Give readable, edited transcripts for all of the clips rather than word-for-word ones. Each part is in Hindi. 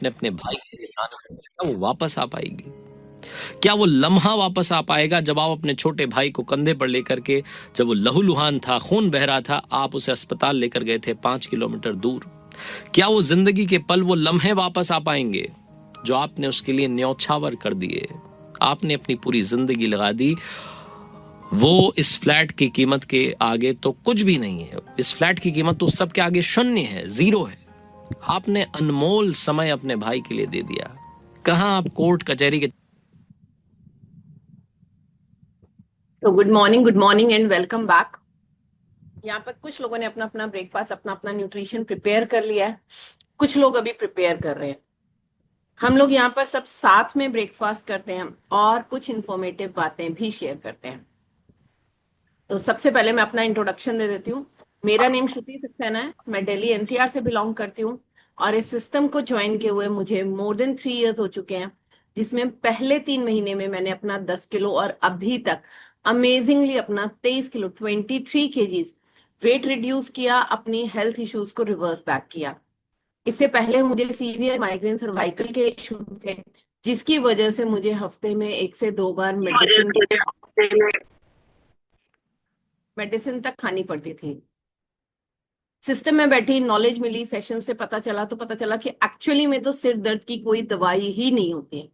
आपने अपने भाई के लिए जान है, क्या वो वापस आ पाएगी? क्या वो लम्हा वापस आ पाएगा जब आप अपने छोटे भाई को कंधे पर लेकर के, जब वो लहूलुहान था, खून बह रहा था, आप उसे अस्पताल लेकर गए थे 5 किलोमीटर दूर? क्या वो जिंदगी के पल, वो लम्हे वापस आ पाएंगे जो आपने उसके लिए न्यौछावर कर दिए? आपने अपनी पूरी जिंदगी लगा दी, वो इस फ्लैट की कीमत के आगे तो कुछ भी नहीं है। इस फ्लैट की कीमत तो सबके आगे शून्य है, जीरो है। आपने अनमोल समय अपने भाई के लिए दे दिया। कहां आप कोर्ट कचहरी के। तो good morning and welcome back. यहाँ पर कुछ लोगों ने अपना अपना ब्रेकफास्ट, अपना अपना न्यूट्रिशन प्रिपेयर कर लिया है। कुछ लोग अभी प्रिपेयर कर रहे हैं। हम लोग यहाँ पर सब साथ में ब्रेकफास्ट करते हैं और कुछ इंफॉर्मेटिव बातें भी शेयर करते हैं। तो सबसे पहले मैं अपना इंट्रोडक्शन दे देती हूँ। मेरा नेम श्रुति सक्सेना है। मैं दिल्ली एनसीआर से बिलोंग करती हूँ और इस सिस्टम को ज्वाइन किए हुए मुझे मोर देन 3 इयर्स हो चुके हैं, जिसमें पहले 3 महीने में मैंने अपना 10 किलो और अभी तक अमेजिंगली अपना 23 किलो 23 kgs वेट रिड्यूस किया, अपनी हेल्थ इश्यूज को रिवर्स बैक किया। इससे पहले मुझे सीवियर माइग्रेन सर्वाइकल के इश्यू थे, जिसकी वजह से मुझे हफ्ते में 1 से 2 बार मेडिसिन तक खानी पड़ती थी। सिस्टम में बैठी नॉलेज मिली, सेशन से पता चला तो पता चला कि एक्चुअली में तो सिर दर्द की कोई दवाई ही नहीं होती है।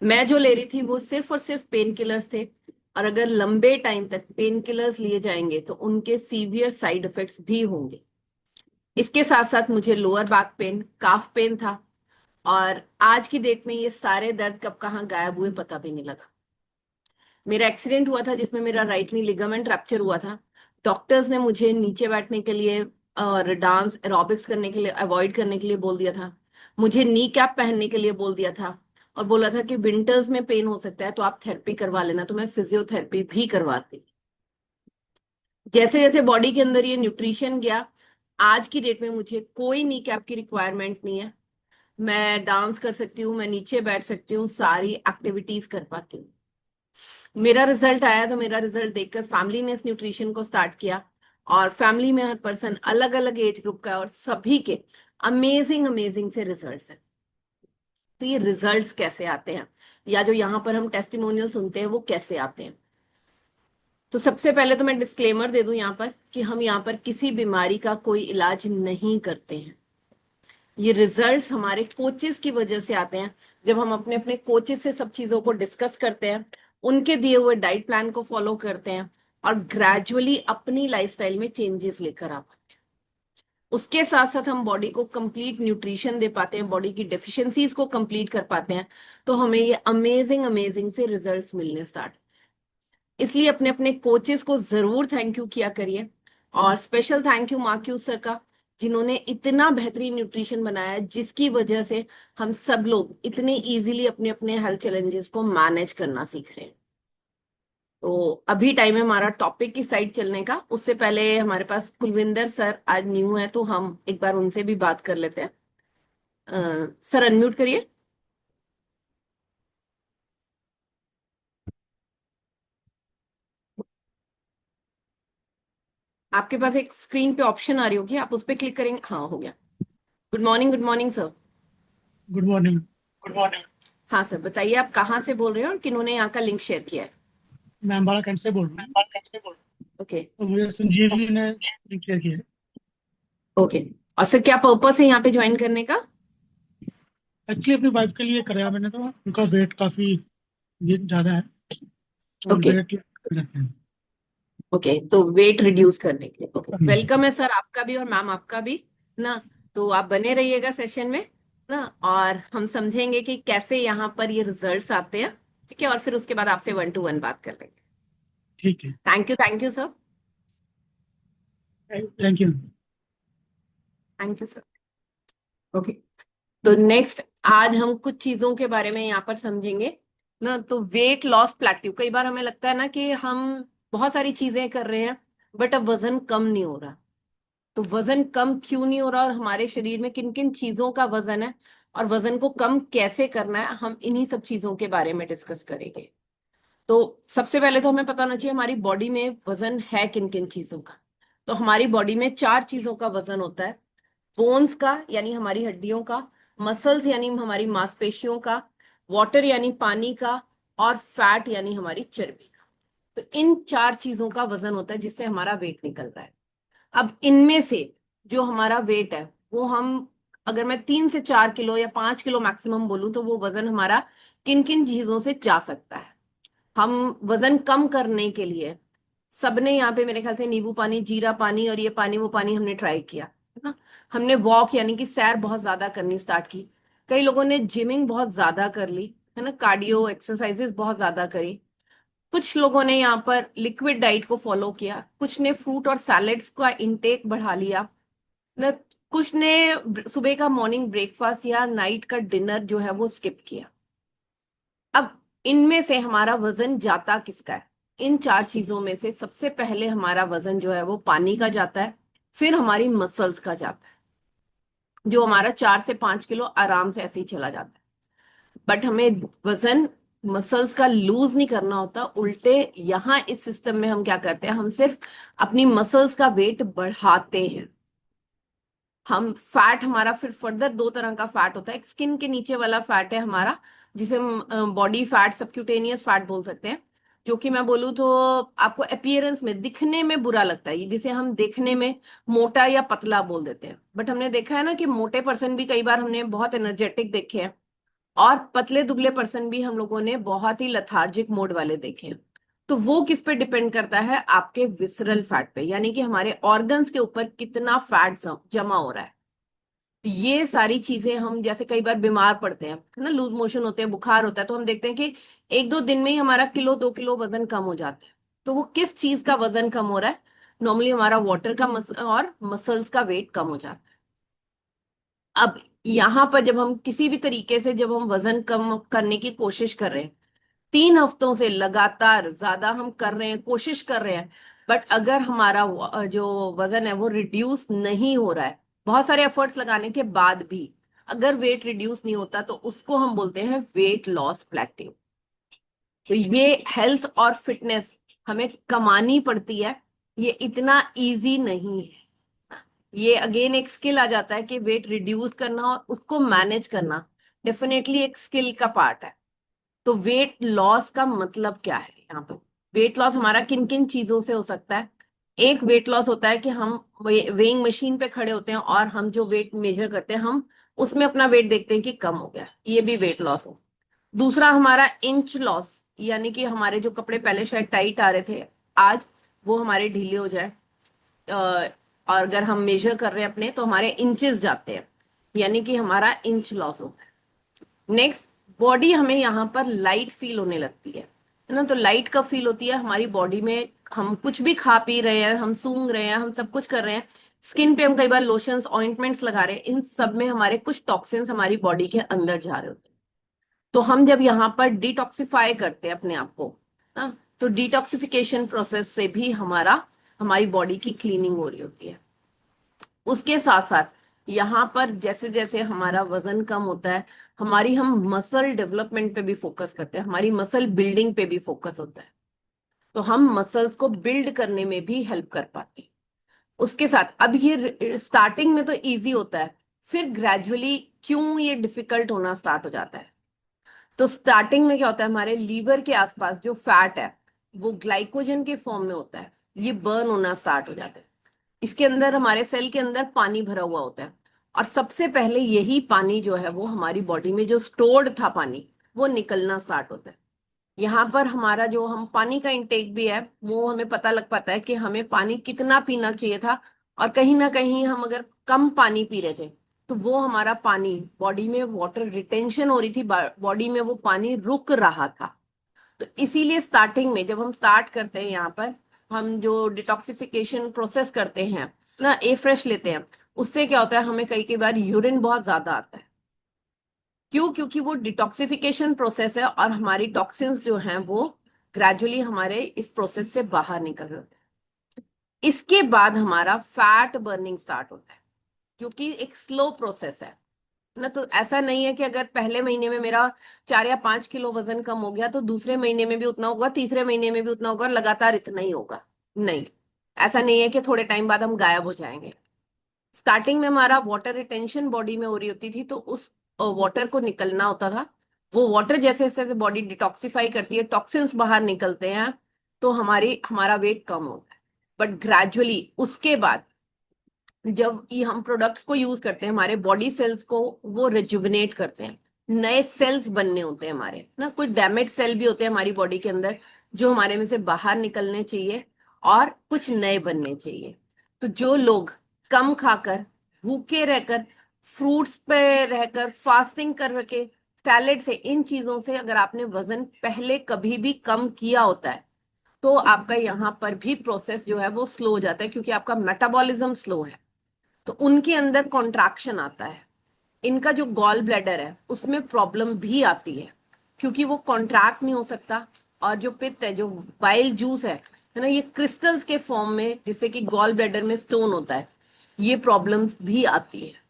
मैं जो ले रही थी वो सिर्फ और सिर्फ पेन किलर्स थे, और अगर लंबे टाइम तक पेन किलर्स लिए जाएंगे तो उनके सीवियर साइड इफेक्ट्स भी होंगे। इसके साथ साथ मुझे लोअर बैक पेन, काफ पेन था, और आज की डेट में ये सारे दर्द कब कहाँ गायब हुए पता भी नहीं लगा। मेरा एक्सीडेंट हुआ था जिसमें मेरा राइट नी लिगामेंट रैप्चर हुआ था। डॉक्टर्स ने मुझे नीचे बैठने के लिए और डांस एरोबिक्स करने के लिए अवॉइड करने के लिए बोल दिया था। मुझे नी कैप पहनने के लिए बोल दिया था और बोला था कि विंटर्स में पेन हो सकता है तो आप थेरेपी करवा लेना, तो मैं फिजियोथेरेपी भी करवाती। जैसे जैसे बॉडी के अंदर ये न्यूट्रिशन गया, आज की डेट में मुझे कोई नी कैप की रिक्वायरमेंट नहीं है। मैं डांस कर सकती हूँ, मैं नीचे बैठ सकती हूँ, सारी एक्टिविटीज कर पाती हूँ। मेरा रिजल्ट आया तो मेरा रिजल्ट देखकर फैमिली ने इस न्यूट्रिशन को स्टार्ट किया, और फैमिली में हर पर्सन अलग अलग एज ग्रुप का है और सभी के अमेजिंग अमेजिंग से रिजल्ट्स हैं। तो ये रिजल्ट्स कैसे आते हैं, या जो यहाँ पर हम टेस्टिमोनियल सुनते हैं वो कैसे आते हैं? तो सबसे पहले तो मैं डिस्क्लेमर दे दूं यहाँ पर कि हम यहाँ पर किसी बीमारी का कोई इलाज नहीं करते हैं। ये रिजल्ट्स हमारे कोचेस की वजह से आते हैं। जब हम अपने अपने कोचेस से सब चीजों को डिस्कस करते हैं, उनके दिए हुए डाइट प्लान को फॉलो करते हैं और ग्रेजुअली अपनी लाइफस्टाइल में चेंजेस लेकर आ पाते हैं। उसके साथ साथ हम बॉडी को कंप्लीट न्यूट्रिशन दे पाते हैं, बॉडी की डेफिशिएंसीज को कंप्लीट कर पाते हैं, तो हमें ये अमेजिंग अमेजिंग से रिजल्ट्स मिलने स्टार्ट। इसलिए अपने अपने कोचेस को जरूर थैंक यू किया करिए, और special thank you marquee sir का, जिन्होंने इतना बेहतरीन न्यूट्रिशन बनाया जिसकी वजह से हम सब लोग इतने इजीली अपने अपने हेल्थ चैलेंजेस को मैनेज करना सीख रहे हैं। तो अभी टाइम है हमारा टॉपिक की साइड चलने का। उससे पहले हमारे पास कुलविंदर सर आज न्यू है, तो हम एक बार उनसे भी बात कर लेते हैं। सर अनम्यूट करिए। आपके पास एक स्क्रीन पे ऑप्शन आ रही होगी, आप उस पर क्लिक करेंगे। हाँ, हो गया। Good morning sir. Good morning. हाँ सर, बताइए आप कहाँ से बोल रहे हैं और किन्होंने यहाँ का लिंक शेयर किया है? मैं अम्बाला कैंट से बोल रहा हूँ। ओके। तो मुझे संजीवनी ने लिंक शेयर किया है। ओके। और सर क्या पर्पस है यहाँ पे ज्वाइन करने का? एक्चुअली अपनी वाइफ के लिए कराया मैंने, तो उनका वेट काफ़ी ज़्यादा है और ओके। वेट रखते हैं। ओके, तो वेट रिड्यूस करने के लिए। ओके, करना है। वेलकम है सर आपका भी और मैम आपका भी ना। तो आप बने रहिएगा सेशन में ना, और हम समझेंगे कि कैसे यहाँ पर ये रिजल्ट्स आते हैं। ठीक है, और फिर उसके बाद आपसे 1 to 1 बात कर लेंगे। ठीक है। Thank you sir. Thank you. Thank you sir. Okay, तो नेक्स्ट आज हम कुछ चीजों के बारे में यहाँ पर समझेंगे ना। तो वेट लॉस प्लेट्यू, कई बार हमें लगता है ना कि हम बहुत सारी चीजें कर रहे हैं बट अब वजन कम नहीं हो रहा। तो वजन कम क्यों नहीं हो रहा और हमारे शरीर में किन किन चीजों का वजन है और वजन को कम कैसे करना है, हम इन्हीं सब चीजों के बारे में डिस्कस करेंगे। तो सबसे पहले तो हमें पता होना चाहिए हमारी बॉडी में वजन है किन किन चीजों का। तो हमारी बॉडी में 4 चीजों का वजन होता है। बोन्स का, यानी हमारी हड्डियों का, मसल्स यानी हमारी मांसपेशियों का, वाटर यानी पानी का, और फैट यानी हमारी चर्बी का। तो इन 4 चीजों का वजन होता है जिससे हमारा वेट निकल रहा है। अब इनमें से जो हमारा वेट है वो हम, अगर मैं 3 से 4 किलो या 5 किलो मैक्सिमम बोलूं, तो वो वजन हमारा किन किन चीजों से जा सकता है। हम वजन कम करने के लिए सबने यहाँ पे मेरे ख्याल से नींबू पानी, जीरा पानी और ये पानी वो पानी हमने ट्राई किया है ना। हमने वॉक यानी कि सैर बहुत ज्यादा करनी स्टार्ट की। कई लोगों ने जिमिंग बहुत ज्यादा कर ली है ना, कार्डियो एक्सरसाइजेस बहुत ज्यादा करी। कुछ लोगों ने यहाँ पर लिक्विड डाइट को फॉलो किया, कुछ ने फ्रूट और सैलेड्स का इंटेक बढ़ा लिया ना, कुछ ने सुबह का मॉर्निंग ब्रेकफास्ट या नाइट का डिनर जो है वो स्किप किया। अब इनमें से हमारा वजन जाता किसका है? इन 4 चीजों में से सबसे पहले हमारा वजन जो है वो पानी का जाता है, फिर हमारी मसल्स का जाता है, जो हमारा 4 से 5 किलो आराम से ऐसे ही चला जाता है। बट हमें वजन मसल्स का लूज नहीं करना होता, उल्टे यहाँ इस सिस्टम में हम क्या करते हैं, हम सिर्फ अपनी मसल्स का वेट बढ़ाते हैं। हम फैट, हमारा फिर फर्दर 2 तरह का फैट होता है। एक स्किन के नीचे वाला फैट है हमारा, जिसे हम बॉडी फैट, सबक्यूटेनियस फैट बोल सकते हैं, जो कि मैं बोलूँ तो आपको अपीयरेंस में, दिखने में बुरा लगता है, जिसे हम देखने में मोटा या पतला बोल देते हैं। बट हमने देखा है ना कि मोटे पर्सन भी कई बार हमने बहुत एनर्जेटिक देखे हैं, और पतले दुबले पर्सन भी हम लोगों ने बहुत ही लथार्जिक मोड वाले देखे हैं। तो वो किस पे डिपेंड करता है? आपके विसरल फैट पे, यानी कि हमारे ऑर्गन्स के ऊपर कितना फैट जमा हो रहा है। ये सारी चीजें, हम जैसे कई बार बीमार पड़ते हैं है ना, लूज मोशन होते हैं, बुखार होता है, तो हम देखते हैं कि 1-2 दिन में ही हमारा 1-2 किलो वजन कम हो जाता है। तो वो किस चीज का वजन कम हो रहा है? नॉर्मली हमारा वाटर का और मसल्स का वेट कम हो जाता है। अब यहाँ पर जब हम किसी भी तरीके से, जब हम वजन कम करने की कोशिश कर रहे हैं, 3 हफ्तों से लगातार ज्यादा हम कर रहे हैं, कोशिश कर रहे हैं, बट अगर हमारा जो वजन है वो रिड्यूस नहीं हो रहा है, बहुत सारे एफर्ट्स लगाने के बाद भी अगर वेट रिड्यूस नहीं होता, तो उसको हम बोलते हैं वेट लॉस प्लेट्यू। तो ये हेल्थ और फिटनेस हमें कमानी पड़ती है, ये इतना इजी नहीं है। ये अगेन एक स्किल आ जाता है कि वेट रिड्यूस करना और उसको मैनेज करना डेफिनेटली एक स्किल का पार्ट है। तो वेट लॉस का मतलब क्या है यहाँ पे? वेट लॉस हमारा किन किन चीजों से हो सकता है? एक वेट लॉस होता है कि हम वेइंग मशीन पे खड़े होते हैं और हम जो वेट मेजर करते हैं, हम उसमें अपना वेट देखते हैं कि कम हो गया, ये भी वेट लॉस हो। दूसरा हमारा इंच लॉस, यानी कि हमारे जो कपड़े पहले शायद टाइट आ रहे थे, आज वो हमारे ढीले हो जाए, और अगर हम मेजर कर रहे हैं अपने, तो हमारे इंचेस जाते हैं, यानी कि हमारा इंच लॉस होता है। नेक्स्ट, बॉडी हमें यहाँ पर लाइट फील होने लगती है ना, तो लाइट कब फील होती है? हमारी बॉडी में हम कुछ भी खा पी रहे हैं, हम सूंघ रहे हैं, हम सब कुछ कर रहे हैं, स्किन पे हम कई बार लोशंस ऑइंटमेंट्स लगा रहे हैं, इन सब में हमारे कुछ टॉक्सिन्स हमारी बॉडी के अंदर जा रहे होते हैं। तो हम जब यहाँ पर डिटॉक्सिफाई करते हैं अपने आप को ना, तो डिटॉक्सिफिकेशन प्रोसेस से भी हमारी बॉडी की क्लीनिंग हो रही होती है। उसके साथ साथ यहाँ पर जैसे जैसे हमारा वजन कम होता है, हम मसल डेवलपमेंट पे भी फोकस करते हैं, हमारी मसल बिल्डिंग पे भी फोकस होता है, तो हम मसल्स को बिल्ड करने में भी हेल्प कर पाते हैं। उसके साथ अब ये स्टार्टिंग में तो इजी होता है, फिर ग्रेजुअली क्यों ये डिफिकल्ट होना स्टार्ट हो जाता है? तो स्टार्टिंग में क्या होता है, हमारे लीवर के आसपास जो फैट है वो ग्लाइकोजन के फॉर्म में होता है, ये बर्न होना स्टार्ट हो जाता है। इसके अंदर, हमारे सेल के अंदर पानी भरा हुआ होता है, और सबसे पहले यही पानी जो है वो हमारी बॉडी में जो स्टोर्ड था पानी, वो निकलना स्टार्ट होता है। यहाँ पर हमारा जो हम पानी का इंटेक भी है, वो हमें पता लग पाता है कि हमें पानी कितना पीना चाहिए था, और कहीं ना कहीं हम अगर कम पानी पी रहे थे, तो वो हमारा पानी बॉडी में वाटर रिटेंशन हो रही थी, बॉडी में वो पानी रुक रहा था। तो इसीलिए स्टार्टिंग में जब हम स्टार्ट करते हैं, यहाँ पर हम जो डिटॉक्सिफिकेशन प्रोसेस करते हैं ना, ए फ्रेश लेते हैं, उससे क्या होता है, हमें कई कई बार यूरिन बहुत ज्यादा आता है। क्यों? क्योंकि वो डिटॉक्सिफिकेशन प्रोसेस है, और हमारी टॉक्सिन्स जो हैं वो ग्रेजुअली हमारे इस प्रोसेस से बाहर निकल रहे होते हैं। इसके बाद हमारा फैट बर्निंग स्टार्ट होता है, जो कि एक स्लो प्रोसेस है ना। तो ऐसा नहीं है कि अगर पहले महीने में मेरा 4 या 5 किलो वजन कम हो गया, तो दूसरे महीने में भी उतना होगा, तीसरे महीने में भी उतना होगा, और लगातार इतना ही होगा। नहीं, ऐसा नहीं है कि थोड़े टाइम बाद हम गायब हो जाएंगे। स्टार्टिंग में हमारा वाटर रिटेंशन बॉडी में हो रही होती थी, तो उस वाटर को निकलना होता था, वो वाटर जैसे जैसे बॉडी डिटॉक्सिफाई करती है, टॉक्सिन्स बाहर निकलते हैं, तो हमारा वेट कम होता है। बट ग्रेजुअली उसके बाद जब ये हम प्रोडक्ट्स को यूज करते हैं, हमारे बॉडी सेल्स को वो रिजुविनेट करते हैं, नए सेल्स बनने होते हैं हमारे ना, कुछ डैमेज सेल भी होते हैं हमारी बॉडी के अंदर जो हमारे में से बाहर निकलने चाहिए और कुछ नए बनने चाहिए। तो जो लोग कम खाकर, भूखे रहकर, फ्रूट्स पे रहकर, फास्टिंग कर रखे, सैलेड से, इन चीजों से अगर आपने वजन पहले कभी भी कम किया होता है, तो आपका यहाँ पर भी प्रोसेस जो है वो स्लो हो जाता है, क्योंकि आपका मेटाबॉलिज्म स्लो है। तो उनके अंदर कॉन्ट्रैक्शन आता है, इनका जो गॉल ब्लैडर है उसमें प्रॉब्लम भी आती है, क्योंकि वो कॉन्ट्रैक्ट नहीं हो सकता, और जो पित्त है, जो बाइल जूस है ना, ये क्रिस्टल्स के फॉर्म में, जिससे कि गॉल ब्लैडर में स्टोन होता है, ये प्रॉब्लम्स भी आती है।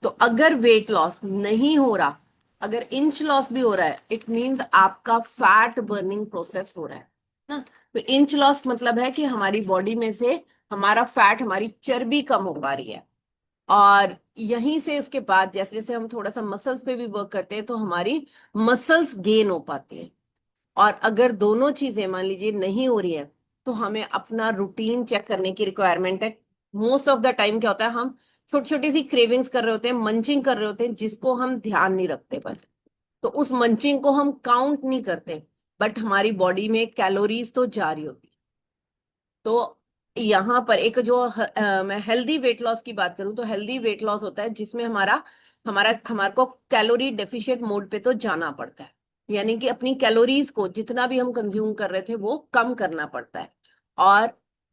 तो अगर वेट लॉस नहीं हो रहा, अगर इंच लॉस भी हो रहा है, इट मीन्स आपका फैट बर्निंग प्रोसेस हो रहा है ना। तो इंच लॉस मतलब है कि हमारी बॉडी में से हमारा फैट, हमारी चर्बी कम हो पा रही है। और यहीं से उसके बाद जैसे जैसे हम थोड़ा सा मसल्स पे भी वर्क करते हैं, तो हमारी मसल्स गेन हो पाती है। और अगर दोनों चीजें मान लीजिए नहीं हो रही है, तो हमें अपना रूटीन चेक करने की रिक्वायरमेंट है। मोस्ट ऑफ द टाइम क्या होता है, हम छोटी छोटी सी क्रेविंग्स कर रहे होते हैं, मंचिंग कर रहे होते हैं, जिसको हम ध्यान नहीं रखते बस। तो उस मंचिंग को हम काउंट नहीं करते, बट हमारी बॉडी में कैलोरीज तो जा रही होती है। तो यहाँ पर एक जो मैं हेल्दी वेट लॉस की बात करूं, तो हेल्दी वेट लॉस होता है जिसमें हमारा हमारा हमारे को कैलोरी डेफिशिएंट मोड पे तो जाना पड़ता है, यानी कि अपनी कैलोरीज को जितना भी हम कंज्यूम कर रहे थे वो कम करना पड़ता है। और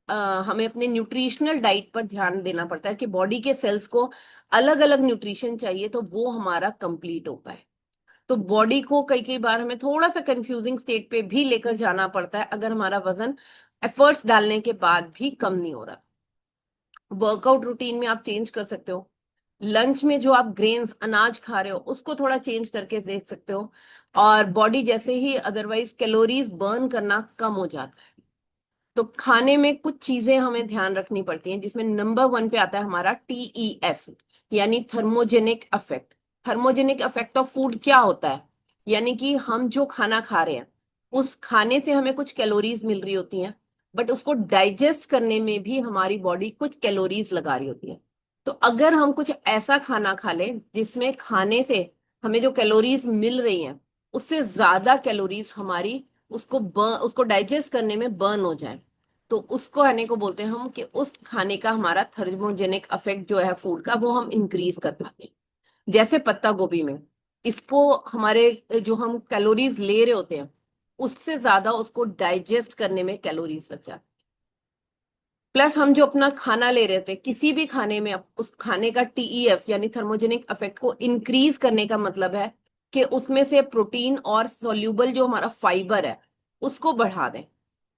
अ, हमें अपने न्यूट्रिशनल डाइट पर ध्यान देना पड़ता है कि बॉडी के सेल्स को अलग अलग न्यूट्रिशन चाहिए, तो वो हमारा कंप्लीट हो पाए। तो बॉडी को कई कई बार हमें थोड़ा सा कंफ्यूजिंग स्टेट पे भी लेकर जाना पड़ता है, अगर हमारा वजन एफर्ट्स डालने के बाद भी कम नहीं हो रहा। वर्कआउट रूटीन में आप चेंज कर सकते हो, लंच में जो आप ग्रेन्स, अनाज खा रहे हो, उसको थोड़ा चेंज करके देख सकते हो, और बॉडी जैसे ही अदरवाइज कैलोरीज बर्न करना कम हो जाता है। तो खाने में कुछ चीजें हमें ध्यान रखनी पड़ती हैं, जिसमें नंबर 1 पे आता है हमारा TEF, यानी thermogenic effect. Thermogenic effect of food क्या होता है, यानी कि हम जो खाना खा रहे हैं, उस खाने से हमें कुछ कैलोरीज मिल रही होती हैं, बट उसको डाइजेस्ट करने में भी हमारी बॉडी कुछ कैलोरीज लगा रही होती है। तो अगर हम कुछ ऐसा खाना खा लें जिसमें खाने से हमें जो कैलोरीज मिल रही हैं, उससे ज्यादा कैलोरीज हमारी उसको डाइजेस्ट करने में बर्न हो जाए, तो उसको आने को बोलते हैं हम कि उस खाने का हमारा थर्मोजेनिक इफेक्ट जो है फूड का, वो हम इंक्रीज कर पाते हैं। जैसे पत्ता गोभी में, इसको हमारे जो हम कैलोरीज ले रहे होते हैं, उससे ज्यादा उसको डाइजेस्ट करने में कैलोरीज लग जाती है। प्लस हम जो अपना खाना ले रहे थे, किसी भी खाने में उस खाने का TEF यानी थर्मोजेनिक इफेक्ट को इंक्रीज करने का मतलब है कि उसमें से प्रोटीन और सोल्यूबल जो हमारा फाइबर है उसको बढ़ा दें।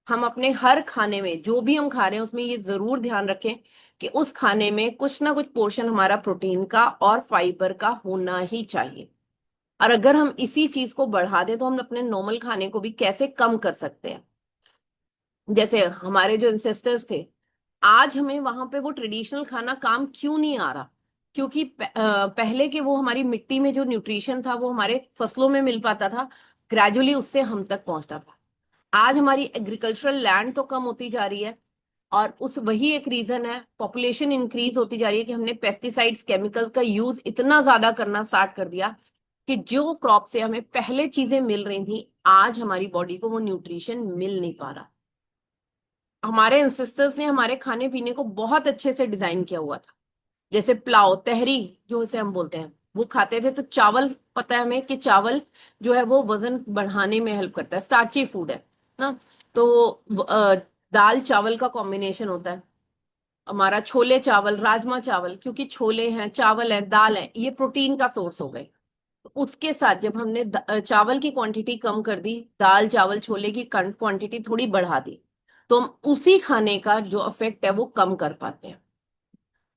हम अपने हर खाने में जो भी हम खा रहे हैं, उसमें ये जरूर ध्यान रखें कि उस खाने में कुछ ना कुछ पोर्शन हमारा प्रोटीन का और फाइबर का होना ही चाहिए। और अगर हम इसी चीज को बढ़ा दें, तो हम अपने नॉर्मल खाने को भी कैसे कम कर सकते हैं। जैसे हमारे जो इंसेस्टर्स थे, आज हमें वहां पे वो ट्रेडिशनल खाना काम क्यों नहीं आ रहा, क्योंकि पहले के वो हमारी मिट्टी में जो न्यूट्रिशन था वो हमारे फसलों में मिल पाता था, ग्रेजुअली उससे हम तक पहुंचता था। आज हमारी एग्रीकल्चरल लैंड तो कम होती जा रही है, और उस वही एक रीजन है, पॉपुलेशन इंक्रीज होती जा रही है, कि हमने पेस्टिसाइड्स, केमिकल्स का यूज इतना ज्यादा करना स्टार्ट कर दिया कि जो क्रॉप से हमें पहले चीजें मिल रही थी, आज हमारी बॉडी को वो न्यूट्रिशन मिल नहीं पा रहा। हमारे एंसेस्टर्स ने हमारे खाने पीने को बहुत अच्छे से डिजाइन किया हुआ था। जैसे पुलाव, तहरी जो इसे हम बोलते हैं, वो खाते थे। तो चावल, पता है हमें कि चावल जो है वो वजन बढ़ाने में हेल्प करता है, स्टार्ची फूड है ना। तो अ, दाल चावल का कॉम्बिनेशन होता है हमारा, छोले चावल, राजमा चावल, क्योंकि छोले हैं, चावल है, दाल है, ये प्रोटीन का सोर्स हो गए। तो उसके साथ जब हमने चावल की क्वांटिटी कम कर दी, दाल चावल छोले की क्वांटिटी थोड़ी बढ़ा दी, तो हम उसी खाने का जो इफेक्ट है वो कम कर पाते हैं।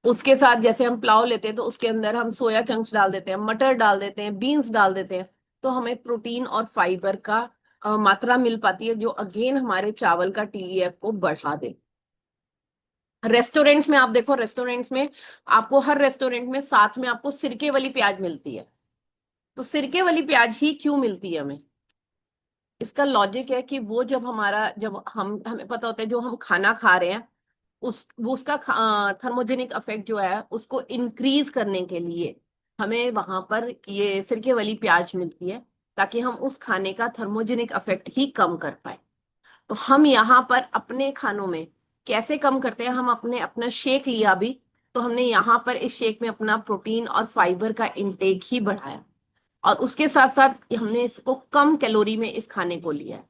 उसके साथ जैसे हम पुलाव लेते हैं, तो उसके अंदर हम सोया चंक्स डाल देते हैं, मटर डाल देते हैं, बीन्स डाल देते हैं, तो हमें प्रोटीन और फाइबर का मात्रा मिल पाती है, जो अगेन हमारे चावल का TEF को बढ़ा दे। रेस्टोरेंट्स में आप देखो, रेस्टोरेंट्स में आपको, हर रेस्टोरेंट में साथ में आपको सिरके वाली प्याज मिलती है तो सिरके वाली प्याज ही क्यों मिलती है हमें? इसका लॉजिक है कि वो जब जब हम हमें पता होता है जो हम खाना खा रहे हैं वो उसका थर्मोजेनिक इफेक्ट जो है उसको इंक्रीज करने के लिए हमें वहां पर ये सिरके वाली प्याज मिलती है, ताकि हम उस खाने का थर्मोजेनिक इफेक्ट ही कम कर पाए। तो हम यहाँ पर अपने खानों में कैसे कम करते हैं? हम अपने अपना शेक लिया अभी, तो हमने यहाँ पर इस शेक में अपना प्रोटीन और फाइबर का इंटेक ही बढ़ाया, और उसके साथ साथ हमने इसको कम कैलोरी में इस खाने को लिया है।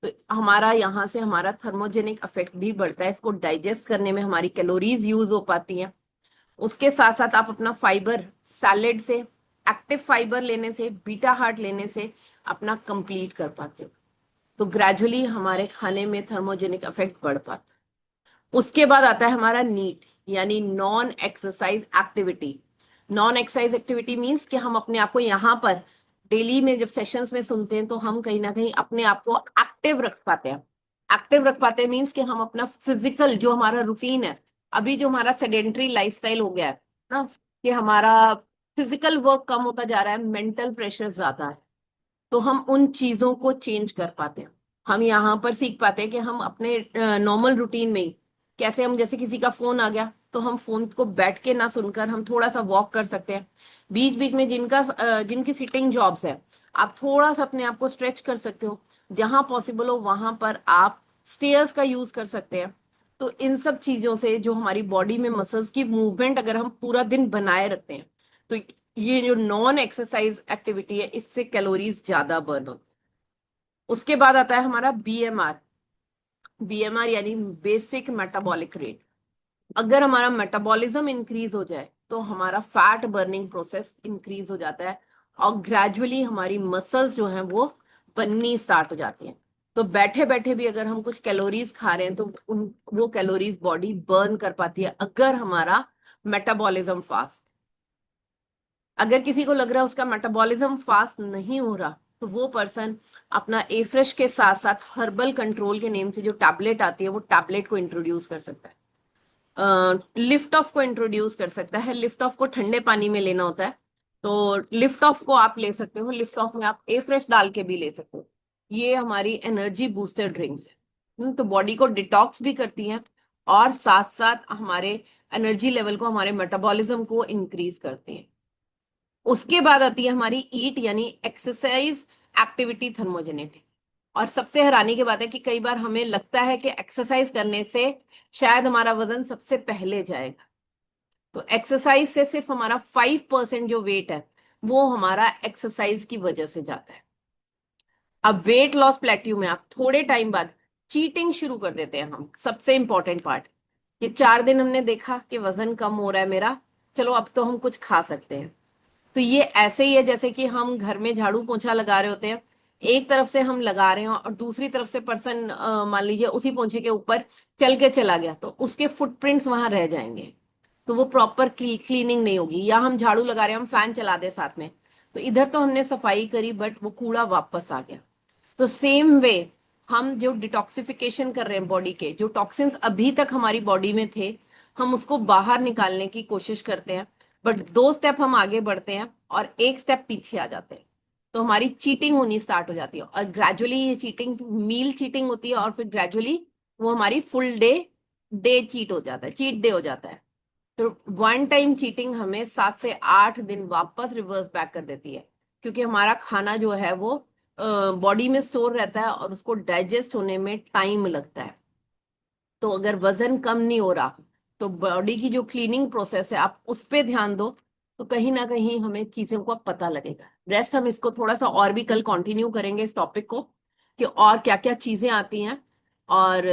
तो हमारा यहाँ से हमारा थर्मोजेनिक इफेक्ट भी बढ़ता है, इसको डाइजेस्ट करने में हमारी कैलोरीज यूज हो पाती हैं। उसके साथ साथ आप अपना फाइबर सैलेड से, एक्टिव फाइबर लेने से, बीटा हार्ट लेने से अपना कंप्लीट कर पाते हो। तो ग्रेजुअली हमारे खाने में थर्मोजेनिक इफेक्ट बढ़ पाता है। उसके बाद आता है हमारा नीट, यानी non exercise activity. Non exercise activity means कि हम अपने आप को यहाँ पर डेली में जब सेशंस में सुनते हैं तो हम कहीं ना कहीं अपने आप को एक्टिव रख पाते हैं। एक्टिव रख पाते हैं मीन्स कि हम अपना फिजिकल जो हमारा रूटीन है, अभी जो हमारा सेडेंटरी लाइफस्टाइल हो गया है ना, कि हमारा फिजिकल वर्क कम होता जा रहा है, मेंटल प्रेशर ज्यादा है, तो हम उन चीजों को चेंज कर पाते हैं। हम यहाँ पर सीख पाते हैं कि हम अपने नॉर्मल रूटीन में ही कैसे, हम जैसे किसी का फोन आ गया तो हम फोन को बैठ के ना सुनकर हम थोड़ा सा वॉक कर सकते हैं। बीच बीच में जिनकी सिटिंग जॉब्स है, आप थोड़ा सा अपने आप को स्ट्रेच कर सकते हो। जहां पॉसिबल हो वहां पर आप स्टेयर्स का यूज कर सकते हैं। तो इन सब चीजों से जो हमारी बॉडी में मसल्स की मूवमेंट अगर हम पूरा दिन बनाए रखते हैं, तो ये जो नॉन एक्सरसाइज एक्टिविटी है इससे कैलोरीज ज्यादा बर्न होती है। उसके बाद आता है हमारा बीएमआर। बीएमआर यानी बेसिक मेटाबॉलिक रेट। अगर हमारा मेटाबॉलिज्म इंक्रीज हो जाए तो हमारा फैट बर्निंग प्रोसेस इंक्रीज हो जाता है, और ग्रेजुअली हमारी मसल्स जो हैं वो बननी स्टार्ट हो जाती हैं। तो बैठे बैठे भी अगर हम कुछ कैलोरीज खा रहे हैं तो वो कैलोरीज बॉडी बर्न कर पाती है, अगर हमारा मेटाबॉलिज्म फास्ट। अगर किसी को लग रहा है उसका मेटाबॉलिज्म फास्ट नहीं हो रहा, तो वो पर्सन अपना एफ्रेश के साथ साथ हर्बल कंट्रोल के नेम से जो टैबलेट आती है वो टैबलेट को इंट्रोड्यूस कर सकता है। लिफ्ट ऑफ को इंट्रोड्यूस कर सकता है। लिफ्ट ऑफ को ठंडे पानी में लेना होता है, तो लिफ्ट ऑफ को आप ले सकते हो। लिफ्ट ऑफ में आप ए फ्रेश डाल के भी ले सकते हो। ये हमारी एनर्जी बूस्टर ड्रिंक्स है। तो बॉडी को डिटॉक्स भी करती हैं, और साथ साथ हमारे एनर्जी लेवल को, हमारे मेटाबॉलिज्म को इंक्रीज करती हैं। उसके बाद आती है हमारी ईट यानी एक्सरसाइज एक्टिविटी थर्मोजेनेटिक। और सबसे हैरानी की बात है कि कई बार हमें लगता है कि एक्सरसाइज करने से शायद हमारा वजन सबसे पहले जाएगा। तो एक्सरसाइज से सिर्फ हमारा 5% जो वेट है वो हमारा एक्सरसाइज की वजह से जाता है। अब वेट लॉस प्लेट्यू में आप थोड़े टाइम बाद चीटिंग शुरू कर देते हैं। हम सबसे इंपॉर्टेंट पार्ट, ये 4 दिन हमने देखा कि वजन कम हो रहा है मेरा, चलो अब तो हम कुछ खा सकते हैं। तो ये ऐसे ही है जैसे कि हम घर में झाड़ू पोंछा लगा रहे होते हैं, एक तरफ से हम लगा रहे हैं और दूसरी तरफ से पर्सन मान लीजिए उसी पोंछे के ऊपर चल के चला गया, तो उसके फुटप्रिंट्स वहां रह जाएंगे, तो वो प्रॉपर क्लीनिंग नहीं होगी। या हम झाड़ू लगा रहे हैं, हम फैन चला दे साथ में, तो इधर तो हमने सफाई करी बट वो कूड़ा वापस आ गया। तो सेम वे हम जो डिटॉक्सिफिकेशन कर रहे हैं बॉडी के, जो टॉक्सिन्स अभी तक हमारी बॉडी में थे, हम उसको बाहर निकालने की कोशिश करते हैं, बट 2 स्टेप हम आगे बढ़ते हैं और 1 स्टेप पीछे आ जाते हैं। तो हमारी चीटिंग होनी स्टार्ट हो जाती है, और ग्रेजुअली ये चीटिंग मील चीटिंग होती है, और फिर ग्रेजुअली वो हमारी फुल डे डे चीट हो जाता है, चीट डे हो जाता है। तो वन टाइम चीटिंग हमें 7 से 8 दिन वापस रिवर्स बैक कर देती है, क्योंकि हमारा खाना जो है वो बॉडी में स्टोर रहता है और उसको डाइजेस्ट होने में टाइम लगता है। तो अगर वजन कम नहीं हो रहा तो बॉडी की जो क्लीनिंग प्रोसेस है आप उस पर ध्यान दो, तो कहीं ना कहीं हमें चीजों का पता लगेगा। रेस्ट हम इसको थोड़ा सा और भी कल कंटिन्यू करेंगे इस टॉपिक को, कि और क्या क्या चीजें आती हैं। और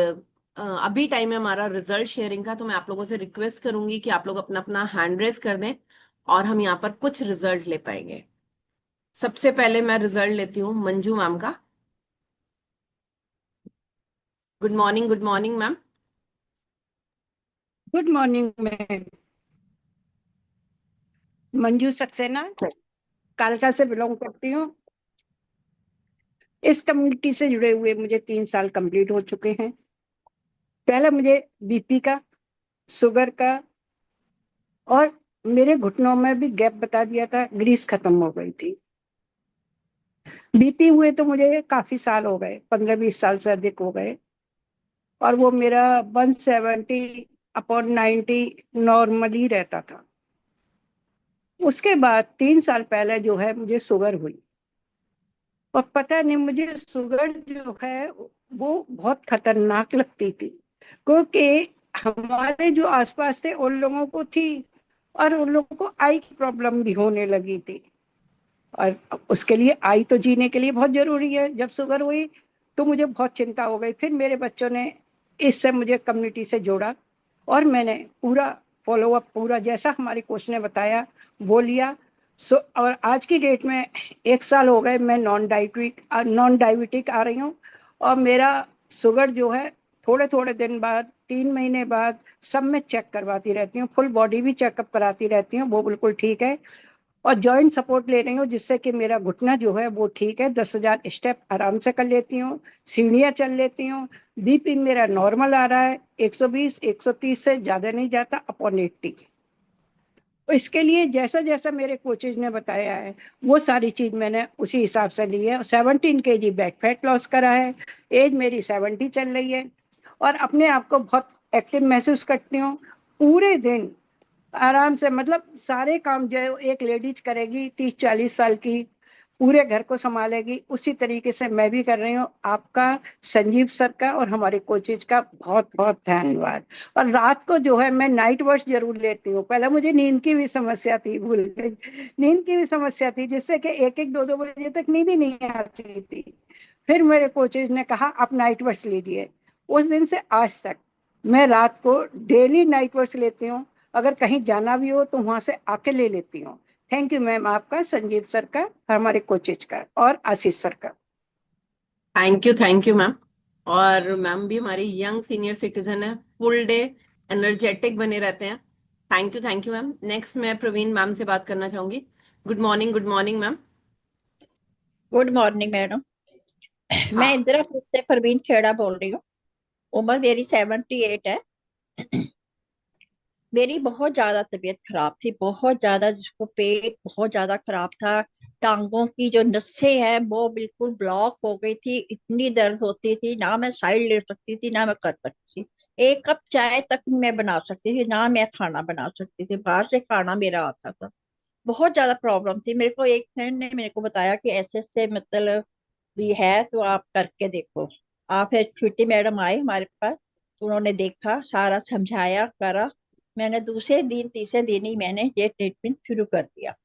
अभी टाइम है हमारा रिजल्ट शेयरिंग का, तो मैं आप लोगों से रिक्वेस्ट करूंगी कि आप लोग अपना अपना हैंड रेस कर दें और हम यहाँ पर कुछ रिजल्ट ले पाएंगे। सबसे पहले मैं रिजल्ट लेती हूँ मंजू मैम का। Good morning ma'am. Good morning. मैं मंजू सक्सेना कालका से बिलोंग करती हूँ। इस कम्युनिटी से जुड़े हुए मुझे 3 साल कंप्लीट हो चुके हैं। पहले मुझे बीपी का, शुगर का, और मेरे घुटनों में भी गैप बता दिया था, ग्रीस खत्म हो गई थी। बीपी हुए तो मुझे काफी साल हो गए, 15-20 साल से अधिक हो गए, और वो मेरा 170/90 नॉर्मली रहता था। उसके बाद 3 साल पहले जो है मुझे शुगर हुई, और पता नहीं मुझे शुगर जो है वो बहुत खतरनाक लगती थी, क्योंकि हमारे जो आसपास थे उन लोगों को थी, और उन लोगों को आई की प्रॉब्लम भी होने लगी थी। और उसके लिए आई तो जीने के लिए बहुत जरूरी है। जब शुगर हुई तो मुझे बहुत चिंता हो गई। फिर मेरे बच्चों ने इससे मुझे कम्युनिटी से जोड़ा, और मैंने पूरा फॉलो अप, पूरा जैसा हमारे कोच ने बताया वो लिया। और आज की डेट में 1 साल हो गए मैं नॉन डायबिटिक आ रही हूँ, और मेरा शुगर जो है थोड़े थोड़े दिन बाद, 3 महीने बाद सब में चेक करवाती रहती हूँ, फुल बॉडी भी चेकअप कराती रहती हूँ, वो बिल्कुल ठीक है। और जॉइंट सपोर्ट ले रही हूँ, जिससे कि मेरा घुटना जो है वो ठीक है, 10,000 स्टेप आराम से कर लेती हूँ, सीढ़ियाँ चल लेती हूँ। बीपी मेरा नॉर्मल आ रहा है, 120-130 से ज्यादा नहीं जाता, अपॉन 80। तो इसके लिए जैसा जैसा मेरे कोचेज ने बताया है वो सारी चीज मैंने उसी हिसाब से ली है। 17 kg बैक फैट लॉस करा है, एज मेरी 70 चल रही है, और अपने आप को बहुत एक्टिव महसूस करती हूँ। पूरे दिन आराम से, मतलब सारे काम जो एक लेडीज करेगी 30-40 साल की, पूरे घर को संभालेगी, उसी तरीके से मैं भी कर रही हूँ। आपका, संजीव सर का और हमारे कोचेज का बहुत बहुत धन्यवाद। और रात को जो है मैं नाइट वॉच जरूर लेती हूँ। पहले मुझे नींद की भी समस्या थी, भूल गई, नींद की भी समस्या थी, जिससे कि 1-1, 2-2 बजे तक नींद ही नहीं आती थी। फिर मेरे कोचेज ने कहा आप नाइट वॉच लीजिए। उस दिन से आज तक मैं रात को डेली नाइट वॉच लेती हूँ। अगर कहीं जाना भी हो तो वहां से आके ले लेती हूँ। थैंक यू मैम, आपका, संजीव सर का, हमारे कोचेज का, और आशीष सर का। Thank you ma'am. और मैम भी हमारी यंग सीनियर सिटीजन है, फुल डे एनर्जेटिक बने रहते हैं। Thank you ma'am. नेक्स्ट मैं प्रवीण मैम से बात करना चाहूंगी। Good morning ma'am. Good morning madam. मैं हाँ। इंदिरापुर से परवीन खेड़ा बोल रही हूँ। उम्र मेरी 78 है। मेरी बहुत ज्यादा तबीयत खराब थी, बहुत ज्यादा, जिसको पेट बहुत ज्यादा खराब था। टांगों की जो नसें हैं वो बिल्कुल ब्लॉक हो गई थी, इतनी दर्द होती थी, ना मैं साइड ले सकती थी ना मैं कर सकती थी। एक कप चाय तक मैं बना सकती थी, ना मैं खाना बना सकती थी, बाहर से खाना मेरा आता था। बहुत ज्यादा प्रॉब्लम थी मेरे को। एक फ्रेंड ने मेरे को बताया कि ऐसे ऐसे मतलब भी है, तो आप करके देखो। आप फिर छुट्टी मैडम आए हमारे पास, तो उन्होंने देखा, सारा समझाया, करा। मैंने दूसरे दिन तीसरे दिन ही मैंने ये ट्रीटमेंट शुरू कर दिया।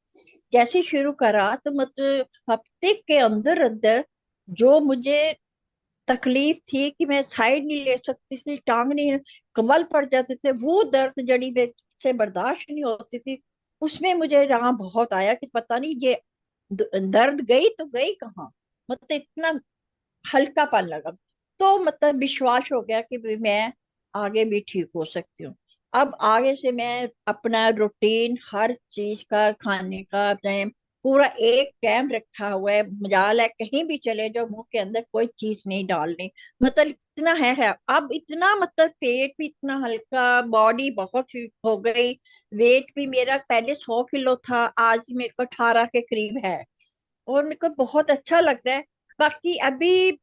जैसे ही शुरू करा तो मतलब हफ्ते के अंदर अंदर जो मुझे तकलीफ थी कि मैं साइड नहीं ले सकती थी, टांग नहीं, कमल पड़ जाते थे, वो दर्द जड़ी में से बर्दाश्त नहीं होती थी, उसमें मुझे यहाँ बहुत आया कि पता नहीं ये दर्द गई तो गई कहाँ। मतलब इतना हल्कापन लगा। तो मतलब विश्वास हो गया कि भी मैं आगे भी ठीक हो सकती हूँ। अब आगे से मैं अपना रूटीन हर चीज का, खाने का टाइम पूरा एक टाइम रखा हुआ है। मजाल है कहीं भी चले जाओ मुंह के अंदर कोई चीज नहीं डालनी। मतलब इतना है अब इतना, मतलब पेट भी इतना हल्का, बॉडी बहुत फिट हो गई। वेट भी मेरा पहले 100 किलो था, आज मेरे को 18 के करीब है, और मेरे को बहुत अच्छा लग रहा है। बाकी अभी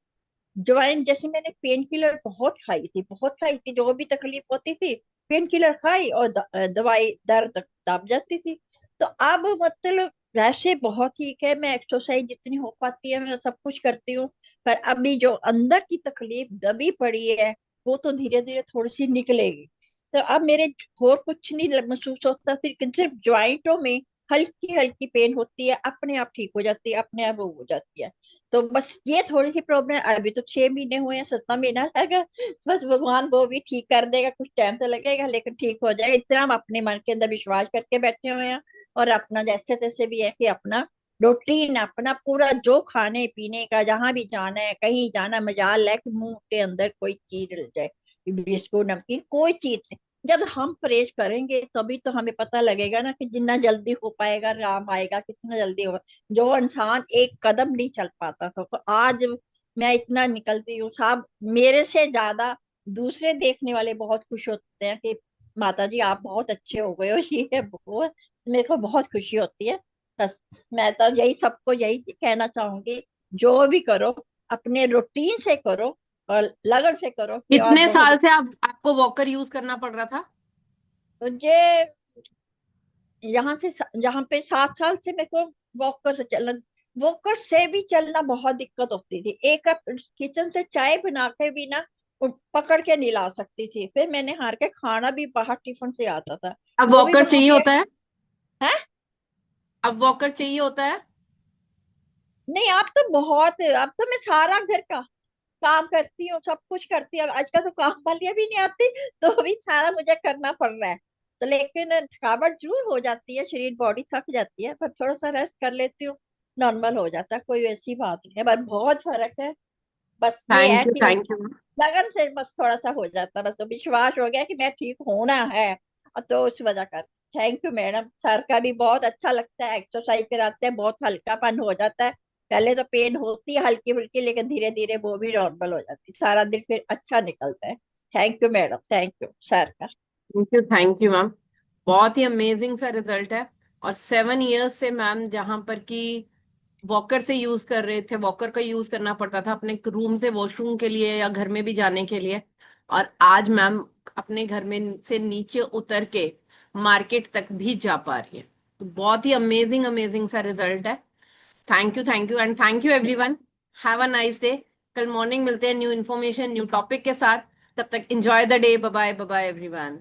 ज्वाइन, जैसे मैंने पेन किलर बहुत खाई थी, बहुत खाई थी, जो भी तकलीफ होती थी पेन किलर खाई और दवाई दर्द दब जाती थी। तो अब मतलब वैसे बहुत ठीक है, मैं एक्सरसाइज जितनी हो पाती है मैं सब कुछ करती हूँ। पर अभी जो अंदर की तकलीफ दबी पड़ी है वो तो धीरे धीरे थोड़ी सी निकलेगी। तो अब मेरे और कुछ नहीं महसूस होता, फिर सिर्फ ज्वाइंटों में हल्की हल्की पेन होती है, अपने आप ठीक हो जाती है, अपने आप वो हो जाती है। तो बस ये थोड़ी सी प्रॉब्लम है। अभी तो 6 महीने हुए हैं, 7वां महीना लगा। बस भगवान वो भी ठीक कर देगा, कुछ टाइम तो लगेगा लेकिन ठीक हो जाएगा, इतना हम अपने मन के अंदर विश्वास करके बैठे हुए हैं। और अपना जैसे तैसे भी है कि अपना रूटीन, अपना पूरा जो खाने पीने का, जहां भी जाना है, कहीं जाना, मजाल है कि मुंह के अंदर कोई चीज डल जाए, बिस्कुट नमकीन कोई चीज। जब हम परहेज करेंगे तभी तो हमें पता लगेगा ना कि जितना जल्दी हो पाएगा, राम आएगा कितना जल्दी होगा। जो इंसान एक कदम नहीं चल पाता था, तो आज मैं इतना निकलती हूँ साहब। मेरे से ज्यादा दूसरे देखने वाले बहुत खुश होते हैं कि माता जी आप बहुत अच्छे हो गए हो, ये है वो है। तो मेरे को बहुत खुशी होती है। बस मैं तो यही सबको यही कहना चाहूंगी जो भी करो अपने रूटीन से करो और लगन से करो कि और कितने बहुत साल से आपको वॉकर यूज करना पड़ रहा था? मुझे यहाँ पे 7 साल से मेरे को वॉकर से चलना, वॉकर से भी चलना बहुत दिक्कत होती थी। एक कप किचन से चाय बना के भी ना वो पकड़ के नहीं ला सकती थी, फिर मैंने हार के खाना भी बाहर टिफिन से आता था अब वो भी वॉकर बना चाहिए के। होता है? है अब वॉकर चाहिए होता है? नहीं, अब तो मैं सारा घर का काम करती हूँ, सब कुछ करती हूँ। आजकल तो काम वालियां भी नहीं आती तो भी सारा मुझे करना पड़ रहा है। तो लेकिन थकावट जरूर हो जाती है, शरीर बॉडी थक जाती है, पर थोड़ा सा रेस्ट कर लेती हूँ, नॉर्मल हो जाता है, कोई ऐसी बात नहीं है, पर बहुत फर्क है। बस ये है थैंक यू, कि थैंक यू। लगन से बस थोड़ा सा हो जाता है, बस तो विश्वास हो गया कि मैं ठीक होना है, और तो उस वजह कर। थैंक यू मैडम, सर का भी बहुत अच्छा लगता है, एक्सरसाइज कराते हैं, बहुत हल्कापन हो जाता है। पहले तो पेन होती है हल्की फुल्की, लेकिन धीरे धीरे वो भी नॉर्मल हो जाती है, सारा दिन फिर अच्छा निकलता है। Thank you madam, thank you sir का। Thank you ma'am. बहुत ही अमेजिंग सा रिजल्ट है। और 7 इयर्स से मैम जहां पर कि वॉकर से यूज कर रहे थे, वॉकर का यूज करना पड़ता था अपने रूम से वॉशरूम के लिए या घर में भी जाने के लिए, और आज मैम अपने घर में से नीचे उतर के मार्केट तक भी जा पा रही है। तो बहुत ही अमेजिंग अमेजिंग सा रिजल्ट है। Thank you and thank you everyone. Have a nice day. कल मॉर्निंग मिलते हैं न्यू इन्फॉर्मेशन न्यू टॉपिक के साथ। तब तक enjoy the day. Bye bye, bye bye everyone.